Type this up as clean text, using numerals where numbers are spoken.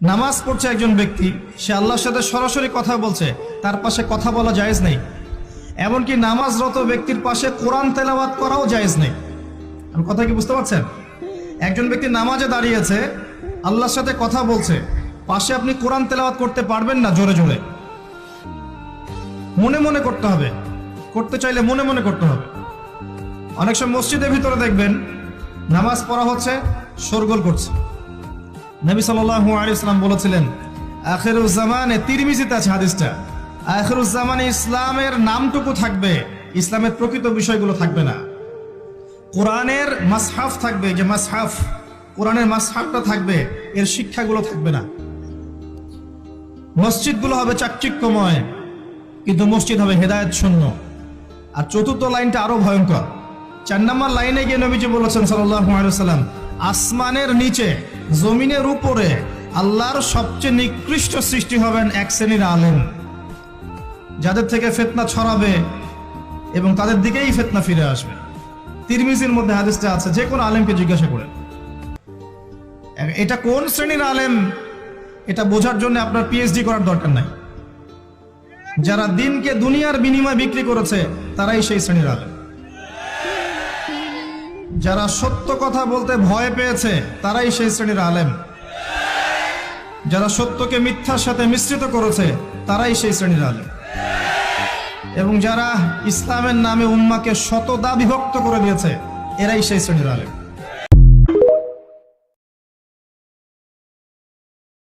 নামাজ পড়ছে একজন ব্যক্তি, সে আল্লাহর সাথে সরাসরি কথা বলছে, তার পাশে কথা বলা জায়েজ নেই। এমনকি নামাজরত ব্যক্তির পাশে কোরআন তেলাওয়াত করাও জায়েজ নেই। আমি কথা কি বুঝতে পারছেন? একজন ব্যক্তি নামাজে দাঁড়িয়েছে, আল্লাহর সাথে কথা বলছে, পাশে আপনি কোরআন তেলাওয়াত করতে পারবেন না জোরে জোরে। মনে মনে করতে হবে, করতে চাইলে মনে মনে করতে হবে। অনেক সময় মসজিদের ভিতরে দেখবেন নামাজ পড়া হচ্ছে, শোরগোল করছে। নবী সাল্লাল্লাহু আলাইহি ওয়াসাল্লাম বলেছিলেন, আখিরুজ জামানে, তিরমিজিতে আছে হাদিসটা, আখিরুজ জামানে ইসলামের নামটুকু থাকবে, ইসলামের প্রকৃত বিষয়গুলো থাকবে না। কোরআনের মাসহাফ থাকবে, যে মাসহাফ, কোরআনের মাসহাফটা থাকবে, এর শিক্ষাগুলো থাকবে না। মসজিদগুলো হবে চাকচিক্যময়, কিন্তু মসজিদ হবে হেদায়েত শূন্য। আর চতুর্থ লাইনটা আরো ভয়ঙ্কর। 4 নম্বর লাইনে গিয়ে নবীজি বলেছেন সাল্লাল্লাহু আলাইহি ওয়াসাল্লাম, আসমানের নিচে জমিনের উপরে আল্লাহর সবচেয়ে নিকৃষ্ট সৃষ্টি হবেন এক শ্রেণীর আলেম, যাদের থেকে ফিতনা ছড়াবে এবং তাদের দিকেই ফিতনা ফিরে আসবে। তিরমিজির মধ্যে হাদিসটা আছে, যে কোনো আলেমকে জিজ্ঞাসা করেন এটা কোন শ্রেণীর আলেম, এটা বোঝার জন্য আপনার পিএইচডি করার দরকার নাই। যারা দিনকে দুনিয়ার বিনিময়ে বিক্রি করেছে তারাই সেই শ্রেণীর আলেম। যারা সত্য কথা বলতে ভয় পেয়েছে তারাই সেই শ্রেণীর আলেম। যারা সত্যকে মিথ্যার সাথে মিশ্রিত করেছে তারাই সেই শ্রেণীর আলেম। এবং যারা ইসলামের নামে উম্মাহকে শতদা বিভক্ত করে দিয়েছে এরাই সেই শ্রেণীর আলেম।